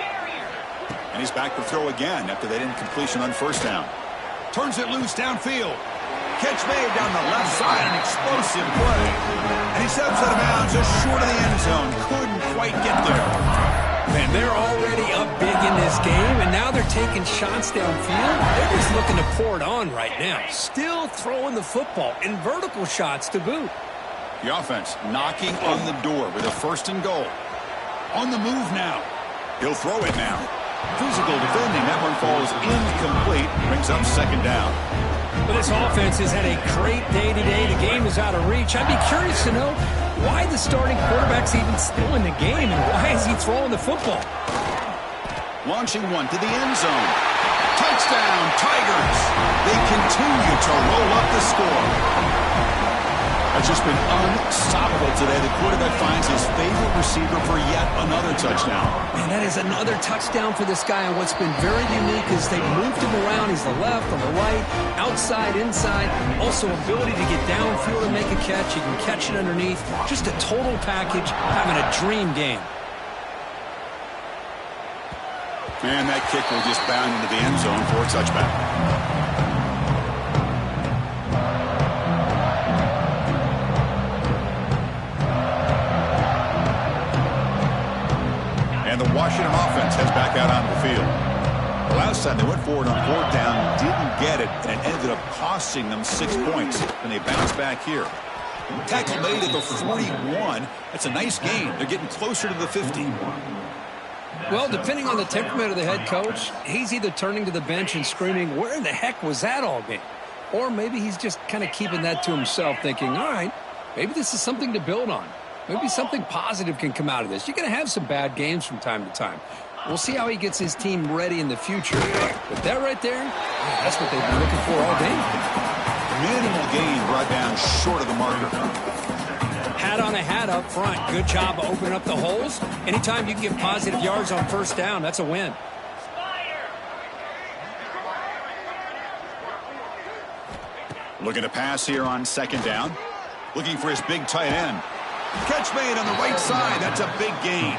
And he's back to throw again after that incompletion on first down. Turns it loose downfield. Catch made down the left side, an explosive play. And he steps out of bounds just short of the end zone. Couldn't quite get there. Man, they're already up big in this game, and now they're taking shots downfield. They're just looking to pour it on right now. Still throwing the football, and vertical shots to boot. The offense knocking on the door with a first and goal. On the move now. He'll throw it now. Physical defending. That one falls incomplete. Brings up second down. Well, this offense has had a great day today. The game is out of reach. I'd be curious to know why the starting quarterback's even still in the game, and why is he throwing the football? Launching one to the end zone. Touchdown, Tigers. They continue to roll up the score. It's just been unstoppable today. The quarterback finds his favorite receiver for yet another touchdown. And that is another touchdown for this guy. And what's been very unique is they've moved him around. He's the left, on the right, outside, inside. Also ability to get downfield and make a catch. He can catch it underneath. Just a total package, having a dream game. And that kick will just bound into the end zone for a touchback. And the Washington offense heads back out onto the field. Last time they went forward on fourth down, didn't get it, and it ended up costing them 6 points. And they bounce back here. Tackle made at the 41. That's a nice gain. They're getting closer to the 50. Well, depending on the temperament of the head coach, he's either turning to the bench and screaming, where in the heck was that all game? Or maybe he's just kind of keeping that to himself, thinking, all right, maybe this is something to build on. Maybe something positive can come out of this. You're going to have some bad games from time to time. We'll see how he gets his team ready in the future. But that right there, that's what they've been looking for all day. Minimal gain brought down short of the marker. Hat on a hat up front. Good job of opening up the holes. Anytime you can get positive yards on first down, that's a win. Looking to pass here on second down. Looking for his big tight end. Catch made on the right side. That's a big gain.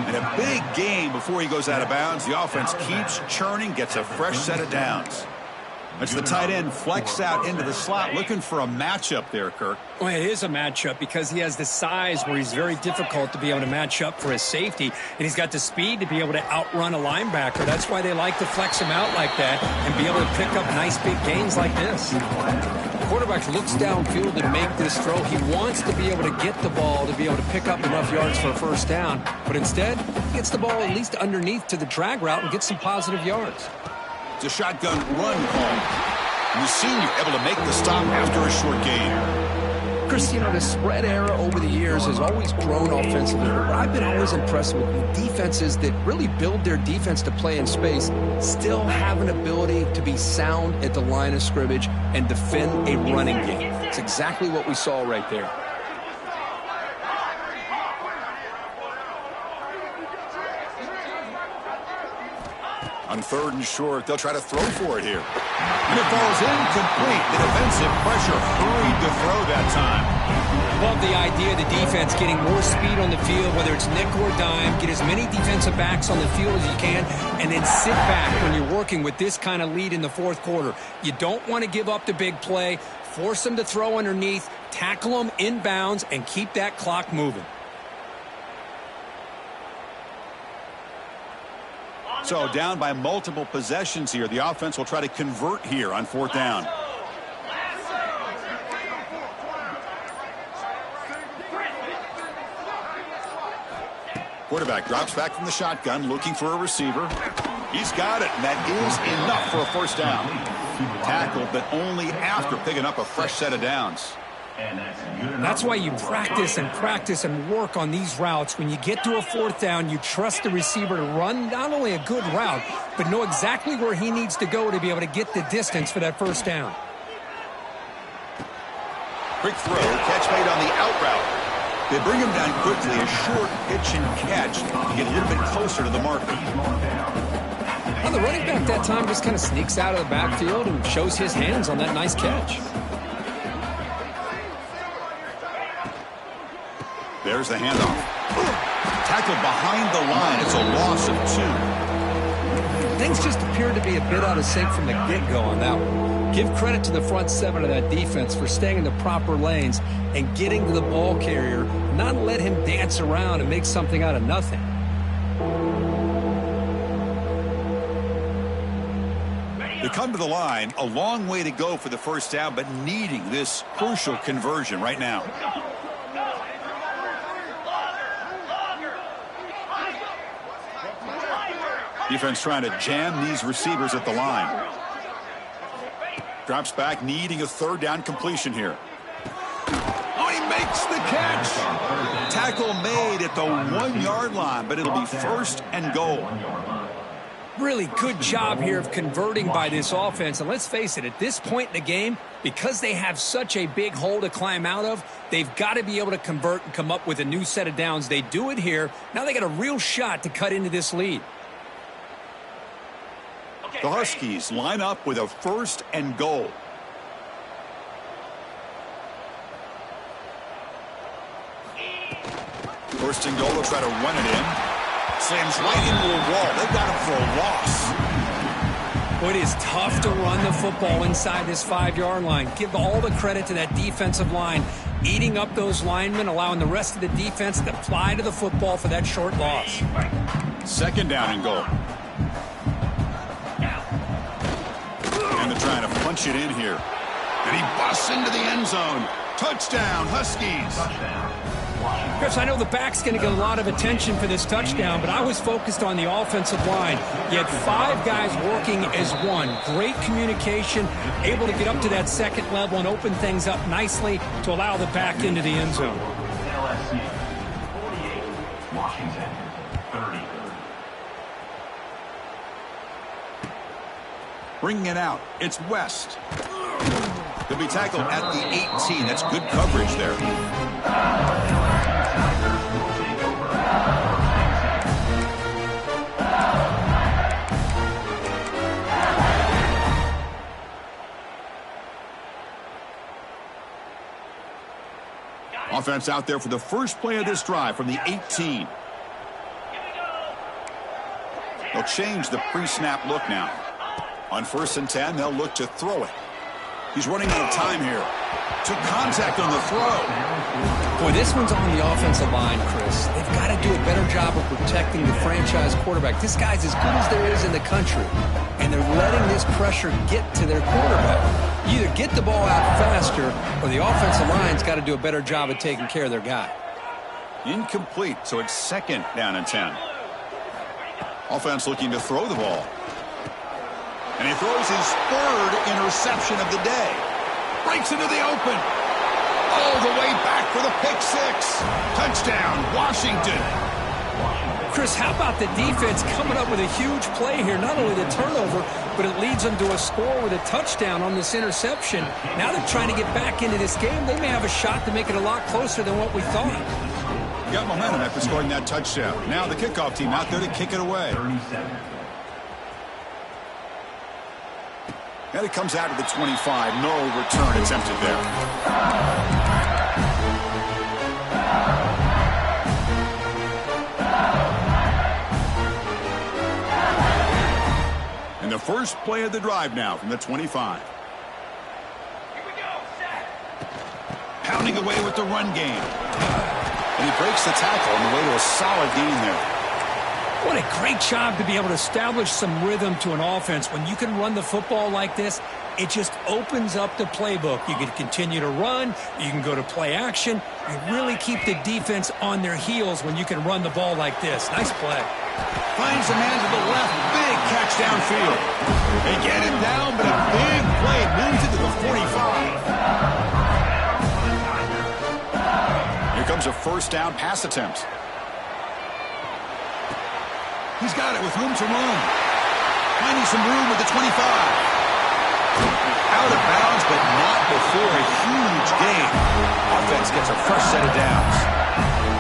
And a big gain before he goes out of bounds. The offense keeps churning, gets a fresh set of downs. That's the tight end flexed out into the slot, looking for a matchup there, Kirk. Well, it is a matchup because he has the size where he's very difficult to be able to match up for his safety, and he's got the speed to be able to outrun a linebacker. That's why they like to flex him out like that and be able to pick up nice big gains like this. The quarterback looks downfield to make this throw. He wants to be able to get the ball to be able to pick up enough yards for a first down, but instead, he gets the ball at least underneath to the drag route and gets some positive yards. It's a shotgun run call. And the senior able to make the stop after a short gain. Chris, you know, the spread era over the years has always grown offensively. But I've been always impressed with defenses that really build their defense to play in space, still have an ability to be sound at the line of scrimmage and defend a running game. It's exactly what we saw right there. On third and short, they'll try to throw for it here. And it falls incomplete. The defensive pressure hurried to throw that time. Love the idea of the defense getting more speed on the field, whether it's nickel or dime. Get as many defensive backs on the field as you can, and then sit back when you're working with this kind of lead in the fourth quarter. You don't want to give up the big play. Force them to throw underneath, tackle them inbounds, and keep that clock moving. So down by multiple possessions here. The offense will try to convert here on fourth down. Quarterback drops back from the shotgun, looking for a receiver. He's got it, and that is enough for a first down. Tackled, but only after picking up a fresh set of downs. That's why you practice and work on these routes. When you get to a fourth down, you trust the receiver to run not only a good route, but know exactly where he needs to go to be able to get the distance for that first down. Quick throw, catch made on the out route. They bring him down quickly, a short pitch and catch to get a little bit closer to the marker. Well, the running back that time just kind of sneaks out of the backfield and shows his hands on that nice catch. There's the handoff. Tackled behind the line. It's a loss of 2. Things just appeared to be a bit out of sync from the get-go on that one. Give credit to the front seven of that defense for staying in the proper lanes and getting to the ball carrier, not let him dance around and make something out of nothing. They come to the line, a long way to go for the first down, but needing this crucial conversion right now. Defense trying to jam these receivers at the line. Drops back, needing a third down completion here. Oh, he makes the catch. Tackle made at the 1-yard line, but it'll be first and goal. Really good job here of converting by this offense. And let's face it, at this point in the game, because they have such a big hole to climb out of, they've got to be able to convert and come up with a new set of downs. They do it here. Now they got a real shot to cut into this lead. The Huskies line up with a first and goal. First and goal, they'll try to run it in. Slams right into a wall. They've got him for a loss. Well, it is tough to run the football inside this 5-yard line. Give all the credit to that defensive line, eating up those linemen, allowing the rest of the defense to fly to the football for that short loss. Second down and goal. And they're trying to punch it in here. And he busts into the end zone. Touchdown, Huskies. Chris, I know the back's going to get a lot of attention for this touchdown, but I was focused on the offensive line. You had 5 guys working as one. Great communication, able to get up to that second level and open things up nicely to allow the back into the end zone. LSU 48, Washington 30. Bringing it out, it's West. He'll be tackled at the 18. That's good coverage there. Offense out there for the first play of this drive from the 18. They'll change the pre-snap look now. On 1st and 10, they'll look to throw it. He's running out of time here. Took contact on the throw. Boy, this one's on the offensive line, Chris. They've got to do a better job of protecting the franchise quarterback. This guy's as good as there is in the country, and they're letting this pressure get to their quarterback. You either get the ball out faster, or the offensive line's got to do a better job of taking care of their guy. Incomplete, so it's 2nd down and 10. Offense looking to throw the ball. And he throws his 3rd interception of the day. Breaks into the open. All the way back for the pick 6. Touchdown, Washington. Chris, how about the defense coming up with a huge play here? Not only the turnover, but it leads them to a score with a touchdown on this interception. Now they're trying to get back into this game. They may have a shot to make it a lot closer than what we thought. Got momentum after scoring that touchdown. Now the kickoff team out there to kick it away. 37. And it comes out to the 25. No return attempted there. And the first play of the drive now from the 25. Pounding away with the run game. And he breaks the tackle on the way to a solid gain there. What a great job to be able to establish some rhythm to an offense. When you can run the football like this, it just opens up the playbook. You can continue to run. You can go to play action. You really keep the defense on their heels when you can run the ball like this. Nice play. Finds a man to the left. Big catch downfield. They get him down, but a big play moves it to the 45. Here comes a first down pass attempt. He's got it with room to run. Finding some room with the 25. Out of bounds, but not before a huge gain. Offense gets a fresh set of downs.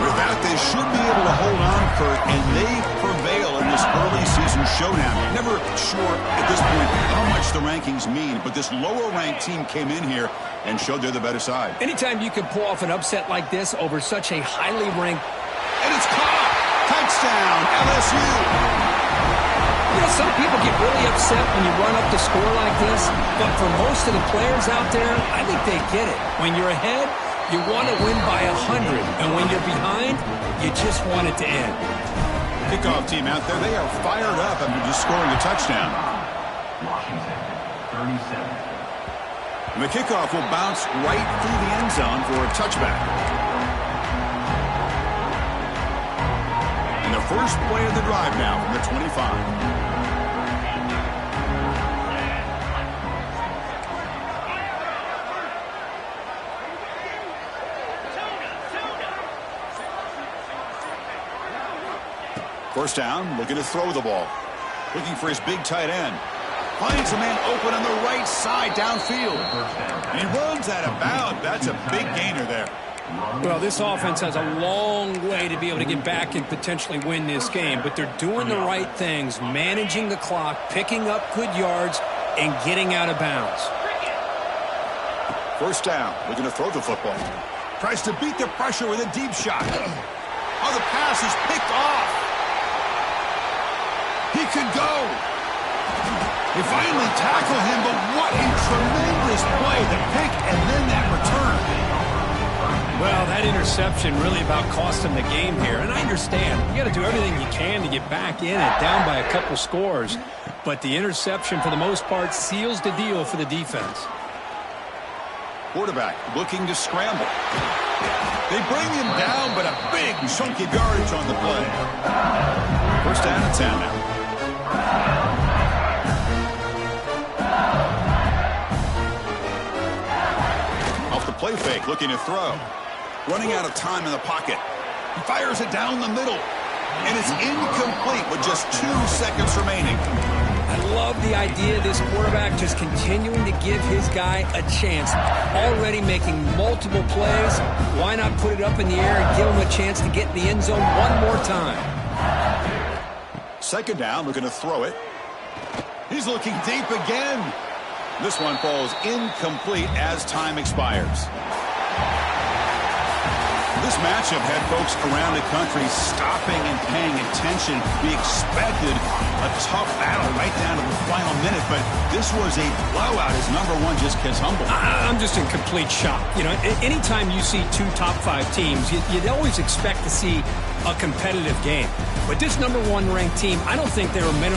With that, they should be able to hold on, Kurt, and they prevail in this early season showdown. Never sure at this point how much the rankings mean, but this lower-ranked team came in here and showed they're the better side. Anytime you can pull off an upset like this over such a highly ranked... And it's caught! Touchdown, LSU! You know, some people get really upset when you run up the score like this, but for most of the players out there, I think they get it. When you're ahead, you want to win by 100, and when you're behind, you just want it to end. Kickoff team out there, they are fired up after just scoring a touchdown. Washington, 37. And the kickoff will bounce right through the end zone for a touchback. And the first play of the drive now from the 25. First down, looking to throw the ball. Looking for his big tight end. Finds a man open on the right side downfield. And he runs out of bounds. That's a big gainer there. Well, this offense has a long way to be able to get back and potentially win this game, but they're doing the right things, managing the clock, picking up good yards, and getting out of bounds. First down, looking to throw the football. Tries to beat the pressure with a deep shot. Oh, the pass is picked off. He could go. They finally tackle him, but what a tremendous play. The pick and then that return. Well, that interception really about cost him the game here. And I understand. You got to do everything you can to get back in and down by a couple scores. But the interception, for the most part, seals the deal for the defense. Quarterback looking to scramble. They bring him down, but a big chunk of yardage on the play. First down and 10 now. Off the play fake, looking to throw. Running out of time in the pocket. He fires it down the middle. And it's incomplete with just 2 seconds remaining. I love the idea of this quarterback just continuing to give his guy a chance. Already making multiple plays. Why not put it up in the air and give him a chance to get in the end zone one more time? Second down, looking to throw it. He's looking deep again. This one falls incomplete as time expires. This matchup had folks around the country stopping and paying attention. We expected a tough battle right down to the final minute, but this was a blowout as number one just gets humbled. I'm just in complete shock. You know, anytime you see 2 top 5 teams, you'd always expect to see a competitive game. But this number 1 ranked team, I don't think they were meant